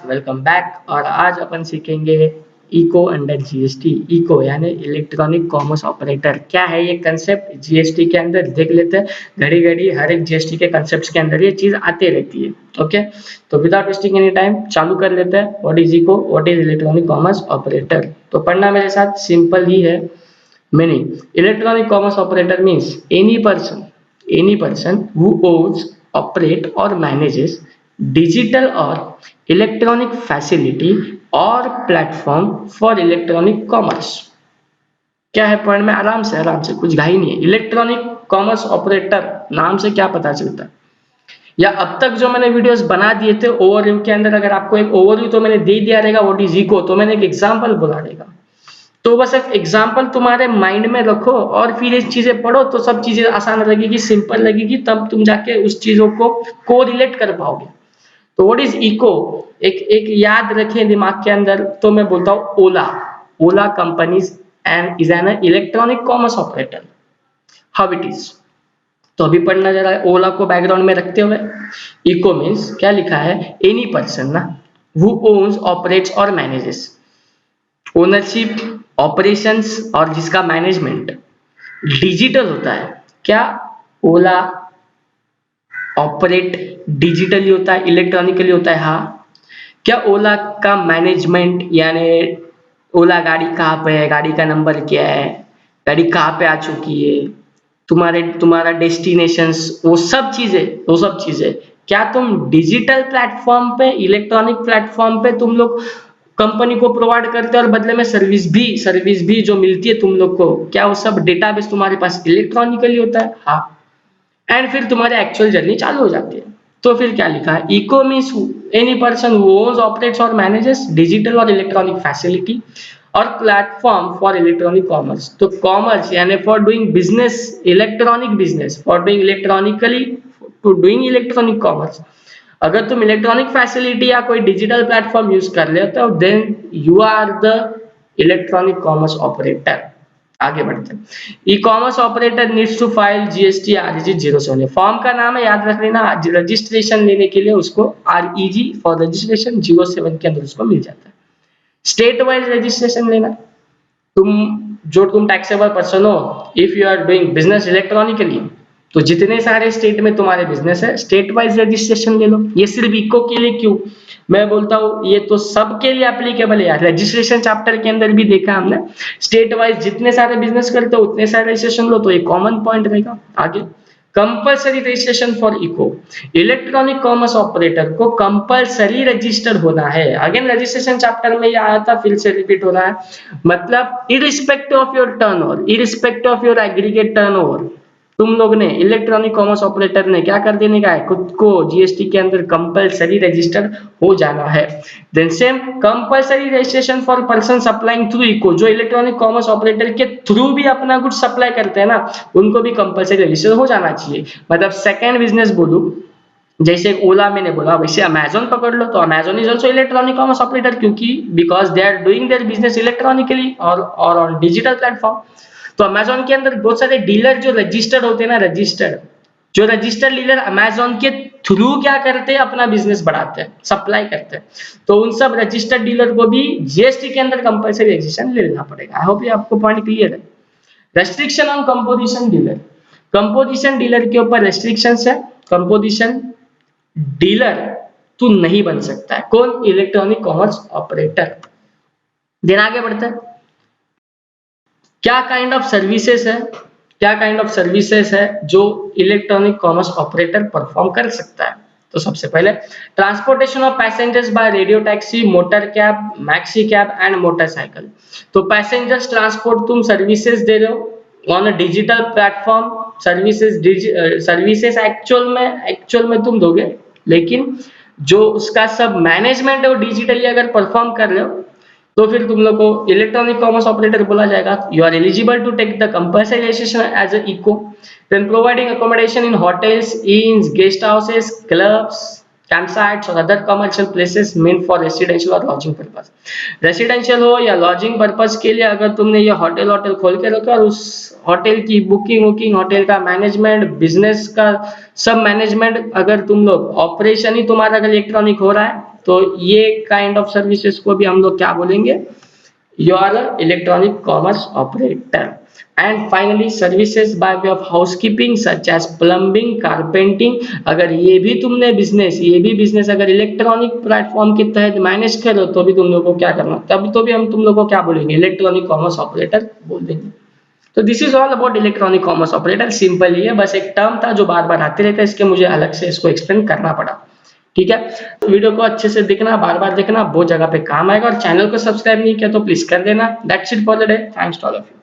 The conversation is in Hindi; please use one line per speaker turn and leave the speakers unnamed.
Welcome back. और आज अपन सीखेंगे इको अंडर जीएसटी। इको यानी इलेक्ट्रॉनिक कॉमर्स ऑपरेटर क्या है, ये कंसेप्ट जीएसटी के अंदर देख लेते हैं। घड़ी घड़ी हर एक जीएसटी के कंसेप्ट के अंदर ये चीज आती रहती है। ओके, तो विदाउट वेस्टिंग एनी टाइम चालू कर लेते हैं। What is ECO, what is electronic commerce operator. तो पढ़ना मेरे साथ, सिंपल ही है meaning. Electronic commerce operator means any person who owns, operate or manages digital or electronic facility or platform for electronic commerce। क्या है पॉइंट में, आराम से कुछ घाई नहीं है। इलेक्ट्रॉनिक कॉमर्स ऑपरेटर नाम से क्या पता चलता है, या अब तक जो मैंने वीडियोस बना दिए थे ओवरव्यू के अंदर, अगर आपको एक ओवरव्यू तो मैंने दे दिया रहेगा व्हाट इज इको, तो मैंने एक एग्जांपल बोला रहेगा। तो बस एक एग्जाम्पल तुम्हारे माइंड में रखो और फिर ये चीजें पढ़ो तो सब चीजें आसान लगेगी, सिंपल लगेगी, तब तुम जाके उस चीजों को कोरिलेट कर पाओगे। तो व्हाट इज इको, एक याद रखें दिमाग के अंदर। तो मैं बोलता हूँ Ola companies and is an electronic commerce operator. How it is, तो अभी पढ़ना जरा ओला को बैकग्राउंड में रखते हुए। इको मीन्स क्या लिखा है, एनी पर्सन ना हु ओन्स, ऑपरेट्स और मैनेजेस। ओनरशिप, ऑपरेशंस और जिसका मैनेजमेंट डिजिटल होता है। क्या ओला ऑपरेट डिजिटली होता है, इलेक्ट्रॉनिकली होता है? हाँ। क्या ओला का मैनेजमेंट यानी ओला गाड़ी कहाँ पे है, गाड़ी का नंबर क्या है, गाड़ी कहाँ पे आ चुकी है, तुम्हारा डेस्टिनेशंस, वो सब चीजें क्या तुम डिजिटल प्लेटफॉर्म पे, इलेक्ट्रॉनिक प्लेटफॉर्म पे तुम लोग कंपनी को प्रोवाइड करते हैं और बदले में सर्विस भी जो मिलती है तुम लोग को, क्या वो सब डेटाबेस तुम्हारे पास इलेक्ट्रॉनिकली होता है? हाँ। एंड फिर तुम्हारी एक्चुअल जर्नी चालू हो जाती है। तो फिर क्या लिखा है, ECO means any person who owns, operates और मैनेजेस डिजिटल और इलेक्ट्रॉनिक फैसिलिटी और प्लेटफॉर्म फॉर इलेक्ट्रॉनिक कॉमर्स। तो कॉमर्स यानी for doing business, electronic business, for doing electronically, to doing electronic commerce. अगर तुम इलेक्ट्रॉनिक फैसिलिटी या कोई डिजिटल प्लेटफॉर्म यूज कर लेते हो then you are the electronic commerce operator. आगे बढ़ते हैं। E commerce operator needs to file GST REG 07। Form का नाम है, याद रख लेना। रजिस्ट्रेशन लेने के लिए उसको REG फॉर रजिस्ट्रेशन 07 के अंदर उसको मिल जाता है। स्टेट वाइज रजिस्ट्रेशन लेना, तुम टैक्सेबल पर्सन हो, if you are doing business electronically, तो जितने सारे स्टेट में तुम्हारे बिजनेस है स्टेट वाइज रजिस्ट्रेशन ले लो। ये सिर्फ इको के लिए क्यों, मैं बोलता हूँ ये तो सबके लिए एप्लीकेबल है यार। रजिस्ट्रेशन चैप्टर के अंदर भी देखा हमने, स्टेट वाइज जितने सारे बिजनेस करते हो उतने सारे रजिस्ट्रेशन लो, तो ये कॉमन पॉइंट रहेगा। आगे compulsory registration for ECO, electronic commerce operator को कंपलसरी रजिस्टर होना है। अगेन रजिस्ट्रेशन चैप्टर में ये आया था, फिर से रिपीट हो रहा है। मतलब irrespective of your turnover, irrespective of your aggregate turnover, तुम लोग ने इलेक्ट्रॉनिक कॉमर्स ऑपरेटर ने क्या कर देने का है, खुद को जीएसटी के अंदर कंपलसरी रजिस्टर हो जाना है। Then same compulsory registration for person supplying through ECO, जो इलेक्ट्रॉनिक कॉमर्स ऑपरेटर के थ्रू भी अपना गुड्स सप्लाई करते हैं ना, उनको भी कंपलसरी रजिस्टर हो जाना चाहिए। मतलब सेकंड बिजनेस बोलूं, जैसे ओला मैंने बोला, वैसे अमेजोन पकड़ लो, तो Amazon is also electronic commerce operator, क्योंकि because they are doing their business electronically और ऑन डिजिटल प्लेटफॉर्म। तो अमेजोन के अंदर बहुत सारे डीलर जो रजिस्टर्ड होते हैं ना, रजिस्टर्ड डीलर अमेजोन के थ्रू क्या करते हैं, अपना बिजनेस बढ़ाते हैं, सप्लाई करते हैं। तो उन सब रजिस्टर्ड डीलर को भी जीएसटी के अंदर कंपलसरी रजिस्ट्रेशन ले लेना पड़ेगा। आई होप ये आपको पॉइंट क्लियर है। Restriction on composition dealer, composition dealer के ऊपर रेस्ट्रिक्शन है। कंपोजिशन डीलर तू नहीं बन सकता है, कौन, इलेक्ट्रॉनिक कॉमर्स ऑपरेटर। दिन आगे बढ़ते हैं। क्या काइंड ऑफ सर्विसेज है जो इलेक्ट्रॉनिक कॉमर्स ऑपरेटर परफॉर्म कर सकता है। तो सबसे पहले transportation of passengers by radio taxi, motor cab, maxi cab and motorcycle. तो पैसेंजर्स ट्रांसपोर्ट तुम सर्विसेज दे रहे हो on a digital platform. Services actual में तुम दोगे, लेकिन जो उसका सब मैनेजमेंट है वो डिजिटली अगर परफॉर्म कर रहे हो, तो फिर तुम लोग को इलेक्ट्रॉनिक कॉमर्स ऑपरेटर बोला जाएगा। You are eligible to take the compulsory registration as a ECO, then providing accommodation in hotels, inns, guest houses, clubs, campsites और other commercial places meant for residential और लॉजिंग पर्पस। रेसिडेंशियल हो या लॉजिंग पर्पस के लिए अगर तुमने ये होटल होटल खोल के रखा और उस होटल की बुकिंग वुकिंग, होटल का मैनेजमेंट, बिजनेस का सब मैनेजमेंट, अगर तुम लोग ऑपरेशन ही तुम्हारा अगर इलेक्ट्रॉनिक हो रहा है तो ये काइंड ऑफ सर्विसेज को भी हम लोग क्या बोलेंगे, you are an electronic commerce operator. And finally services by way of housekeeping such as plumbing, carpenting, अगर ये भी तुमने बिजनेस, ये भी बिजनेस अगर इलेक्ट्रॉनिक प्लेटफॉर्म के तहत मैनेज करो तो भी तुम लोगों को क्या करना, तब तो भी हम तुम लोगों को क्या बोलेंगे, इलेक्ट्रॉनिक कॉमर्स ऑपरेटर बोल देंगे। तो this is all about electronic commerce operator. Simple ही है, बस एक टर्म था जो बार बार आते रहता है, इसके मुझे अलग से इसको एक्सप्लेन करना पड़ा। ठीक है, तो वीडियो को अच्छे से देखना, बार बार देखना, बहुत जगह पे काम आएगा। और चैनल को सब्सक्राइब नहीं किया तो प्लीज कर देना। That's it for the day, thanks to all of you.